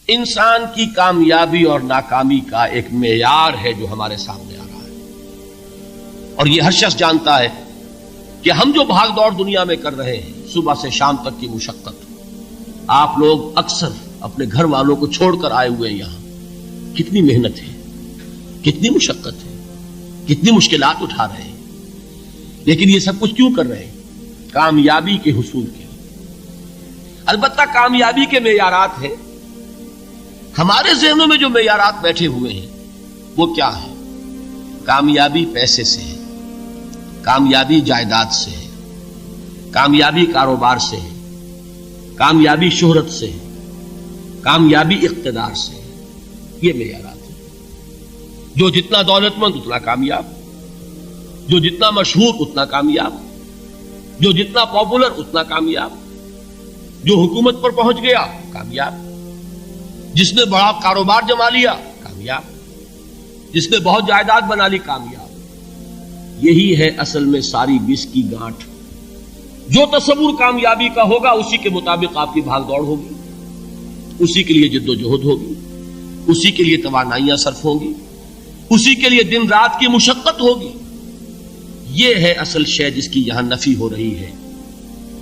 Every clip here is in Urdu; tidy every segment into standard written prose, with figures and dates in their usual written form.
انسان کی کامیابی اور ناکامی کا ایک معیار ہے جو ہمارے سامنے آ رہا ہے، اور یہ ہر شخص جانتا ہے کہ ہم جو بھاگ دوڑ دنیا میں کر رہے ہیں، صبح سے شام تک کی مشقت، آپ لوگ اکثر اپنے گھر والوں کو چھوڑ کر آئے ہوئے ہیں یہاں، کتنی محنت ہے، کتنی مشقت ہے، کتنی مشکلات اٹھا رہے ہیں، لیکن یہ سب کچھ کیوں کر رہے ہیں؟ کامیابی کے حصول کے لیے۔ البتہ کامیابی کے معیارات ہیں، ہمارے ذہنوں میں جو معیارات بیٹھے ہوئے ہیں وہ کیا ہے؟ کامیابی پیسے سے ہے، کامیابی جائیداد سے ہے، کامیابی کاروبار سے ہے، کامیابی شہرت سے ہے، کامیابی اقتدار سے ہے۔ یہ معیارات ہیں۔ جو جتنا دولت مند اتنا کامیاب، جو جتنا مشہور اتنا کامیاب، جو جتنا پاپولر اتنا کامیاب، جو حکومت پر پہنچ گیا کامیاب، جس نے بڑا کاروبار جما لیا کامیاب، جس نے بہت جائیداد بنا لی کامیاب۔ یہی ہے اصل میں ساری بس کی گانٹھ۔ جو تصور کامیابی کا ہوگا اسی کے مطابق آپ کی بھاگ دوڑ ہوگی، اسی کے لیے جد و جہد ہوگی، اسی کے لیے توانائیاں صرف ہوں گی، اسی کے لیے دن رات کی مشقت ہوگی۔ یہ ہے اصل شے جس کی یہاں نفی ہو رہی ہے۔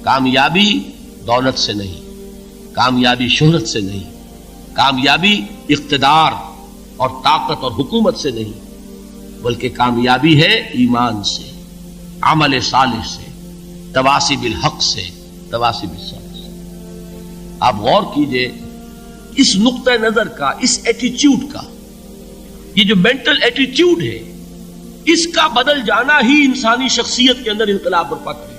کامیابی دولت سے نہیں، کامیابی شہرت سے نہیں، کامیابی اقتدار اور طاقت اور حکومت سے نہیں، بلکہ کامیابی ہے ایمان سے، عمل صالح سے، تواصی بالحق سے، تواصی بالصبر سے۔ آپ غور کیجئے اس نقطہ نظر کا، اس ایٹیچیوڈ کا، یہ جو مینٹل ایٹیچیوڈ ہے، اس کا بدل جانا ہی انسانی شخصیت کے اندر انقلاب برپا کرے۔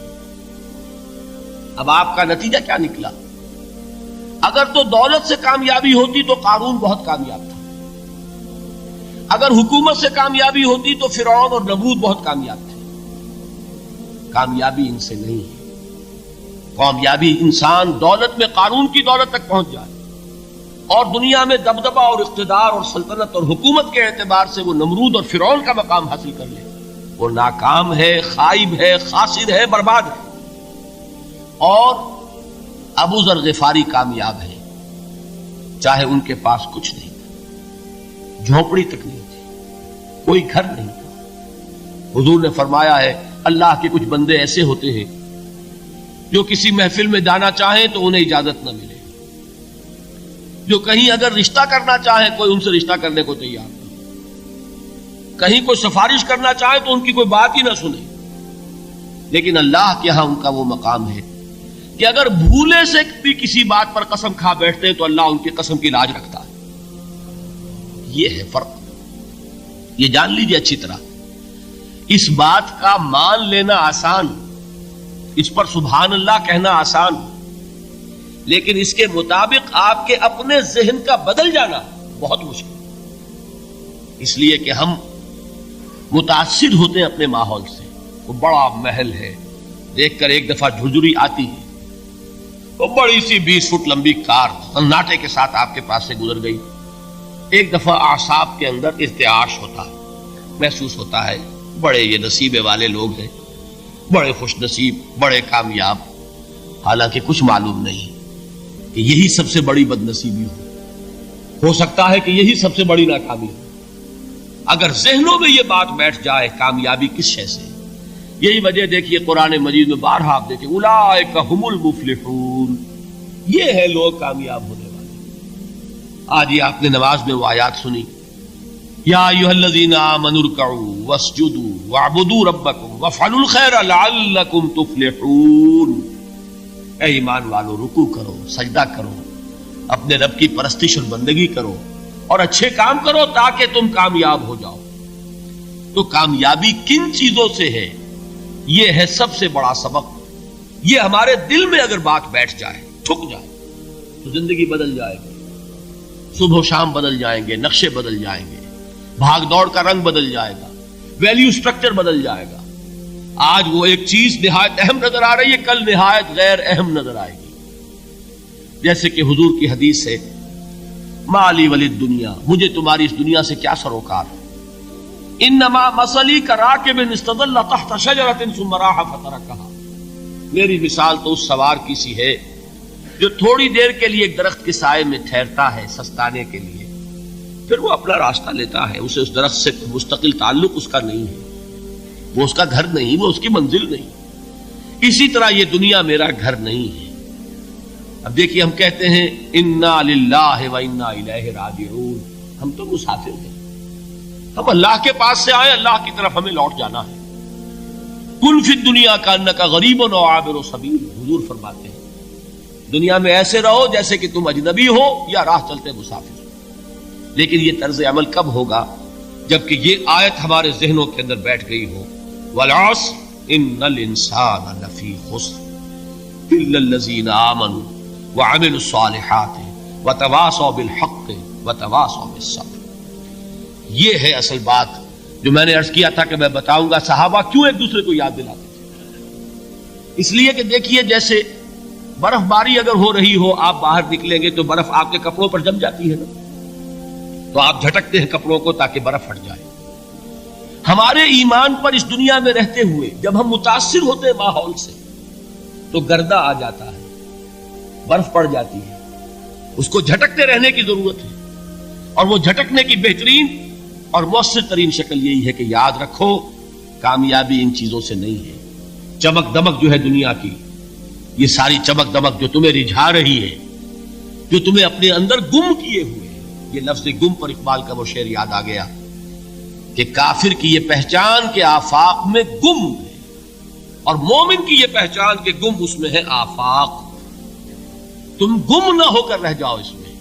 اب آپ کا نتیجہ کیا نکلا؟ اگر تو دولت سے کامیابی ہوتی تو قارون بہت کامیاب تھا، اگر حکومت سے کامیابی ہوتی تو فرعون اور نمرود بہت کامیاب تھے۔ کامیابی ان سے نہیں ہے۔ کامیابی انسان دولت میں قارون کی دولت تک پہنچ جائے اور دنیا میں دبدبہ اور اقتدار اور سلطنت اور حکومت کے اعتبار سے وہ نمرود اور فرعون کا مقام حاصل کر لے، وہ ناکام ہے، خائب ہے، خاسر ہے، برباد ہے۔ اور ابو ذر غفاری کامیاب ہے، چاہے ان کے پاس کچھ نہیں تھا، جھونپڑی تک نہیں تھی، کوئی گھر نہیں تھا۔ حضور نے فرمایا ہے اللہ کے کچھ بندے ایسے ہوتے ہیں جو کسی محفل میں جانا چاہیں تو انہیں اجازت نہ ملے، جو کہیں اگر رشتہ کرنا چاہیں کوئی ان سے رشتہ کرنے کو تیار نہ، کہیں کوئی سفارش کرنا چاہے تو ان کی کوئی بات ہی نہ سنے۔ لیکن اللہ کے ہاں ان کا وہ مقام ہے کہ اگر بھولے سے بھی کسی بات پر قسم کھا بیٹھتے ہیں تو اللہ ان کی قسم کی لاج رکھتا ہے۔ یہ ہے فرق، یہ جان لیجیے اچھی طرح۔ اس بات کا مان لینا آسان، اس پر سبحان اللہ کہنا آسان، لیکن اس کے مطابق آپ کے اپنے ذہن کا بدل جانا بہت مشکل، اس لیے کہ ہم متاثر ہوتے ہیں اپنے ماحول سے۔ وہ بڑا محل ہے، دیکھ کر ایک دفعہ جھرجھری آتی ہے، وہ بڑی سی 20 فٹ لمبی کار سناٹے کے ساتھ آپ کے پاس سے گزر گئی، ایک دفعہ اعصاب کے اندر ارتعاش ہوتا ہے، محسوس ہوتا ہے بڑے یہ نصیبے والے لوگ ہیں، بڑے خوش نصیب، بڑے کامیاب، حالانکہ کچھ معلوم نہیں کہ یہی سب سے بڑی بد نصیبی ہو سکتا ہے کہ یہی سب سے بڑی ناکامی ہو۔ اگر ذہنوں میں یہ بات بیٹھ جائے کامیابی کس شے سے، یہی وجہ دیکھیے قرآن مجید میں بارہا آپ دیکھیں اولئک هم المفلحون، یہ ہے لوگ کامیاب ہونے والے۔ آج یہ آپ نے نماز میں وہ آیات سنی، یا ایھا الذین آمنوا ارکعوا واسجدوا واعبدوا ربکم وافعلوا الخیر لعلکم تفلحون۔ اے ایمان والو، رکوع کرو، سجدہ کرو، اپنے رب کی پرستش اور بندگی کرو اور اچھے کام کرو تاکہ تم کامیاب ہو جاؤ۔ تو کامیابی کن چیزوں سے ہے؟ یہ ہے سب سے بڑا سبق۔ یہ ہمارے دل میں اگر بات بیٹھ جائے، ٹھک جائے، تو زندگی بدل جائے گی، صبح و شام بدل جائیں گے، نقشے بدل جائیں گے، بھاگ دوڑ کا رنگ بدل جائے گا، ویلیو سٹرکچر بدل جائے گا۔ آج وہ ایک چیز نہایت اہم نظر آ رہی ہے، کل نہایت غیر اہم نظر آئے گی۔ جیسے کہ حضور کی حدیث ہے مالی ولد دنیا، مجھے تمہاری اس دنیا سے کیا سروکار ہے، انما مثلی کراکب استظل تحت شجرۃ ثم راح فترکھا، میری مثال تو اس سوار کی سی ہے جو تھوڑی دیر کے لیے ایک درخت کے سائے میں ٹھہرتا ہے سستانے کے لیے، پھر وہ اپنا راستہ لیتا ہے، اسے اس درخت سے مستقل تعلق اس کا نہیں ہے، وہ اس کا گھر نہیں، وہ اس کی منزل نہیں۔ اسی طرح یہ دنیا میرا گھر نہیں ہے۔ اب دیکھیے ہم کہتے ہیں انا للہ و انا الیہ راجعون، ہم تو مسافر ہیں، ہم اللہ کے پاس سے آئے، اللہ کی طرف ہمیں لوٹ جانا ہے۔ کن فی الدنیا کانک غریب و عابر سبیل، حضور فرماتے ہیں دنیا میں ایسے رہو جیسے کہ تم اجنبی ہو یا راہ چلتے مسافر۔ لیکن یہ طرز عمل کب ہوگا؟ جبکہ یہ آیت ہمارے ذہنوں کے اندر بیٹھ گئی ہو، والعصر ان الانسان لفی خسر الا الذین آمنوا وعملوا الصالحات وتواصوا بالحق وتواصوا بالصبر۔ یہ ہے اصل بات جو میں نے عرض کیا تھا کہ میں بتاؤں گا صحابہ کیوں ایک دوسرے کو یاد دلاتے تھے۔ اس لیے کہ دیکھیے جیسے برف باری اگر ہو رہی ہو، آپ باہر نکلیں گے تو برف آپ کے کپڑوں پر جم جاتی ہے نا، تو آپ جھٹکتے ہیں کپڑوں کو تاکہ برف ہٹ جائے۔ ہمارے ایمان پر اس دنیا میں رہتے ہوئے جب ہم متاثر ہوتے ہیں ماحول سے تو گردہ آ جاتا ہے، برف پڑ جاتی ہے، اس کو جھٹکتے رہنے کی ضرورت ہے۔ اور وہ جھٹکنے کی بہترین اور مؤثر ترین شکل یہی ہے کہ یاد رکھو کامیابی ان چیزوں سے نہیں ہے۔ چمک دمک جو ہے دنیا کی، یہ ساری چمک دمک جو تمہیں رجھا رہی ہے، جو تمہیں اپنے اندر گم کیے ہوئے ہے، یہ لفظ گم پر اقبال کا وہ شعر یاد آ گیا کہ کافر کی یہ پہچان کے آفاق میں گم ہے، اور مومن کی یہ پہچان کے گم اس میں ہے آفاق۔ تم گم نہ ہو کر رہ جاؤ، اس میں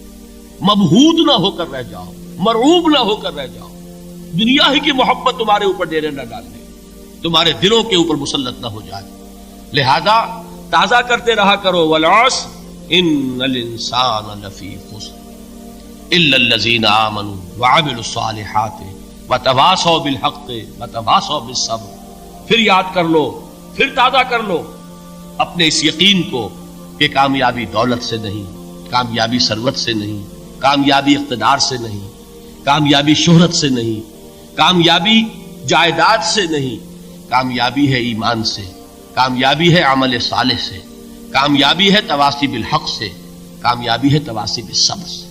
مبہوت نہ ہو کر رہ جاؤ، مرعوب نہ ہو کر رہ جاؤ، دنیا ہی کی محبت تمہارے اوپر ڈیرے نہ ڈال دے، تمہارے دلوں کے اوپر مسلط نہ ہو جائے۔ لہذا تازہ کرتے رہا کرو، والعصر ان الانسان لفی خسر الا الذین آمنوا وعملوا الصالحات وتواصوا بالحق وتواصوا بالصبر۔ پھر یاد کر لو، پھر تازہ کر لو اپنے اس یقین کو کہ کامیابی دولت سے نہیں، کامیابی ثروت سے نہیں، کامیابی اقتدار سے نہیں، کامیابی شہرت سے نہیں، کامیابی جائیداد سے نہیں، کامیابی ہے ایمان سے، کامیابی ہے عمل صالح سے، کامیابی ہے تواصی بالحق سے، کامیابی ہے تواصی بالصبر سے۔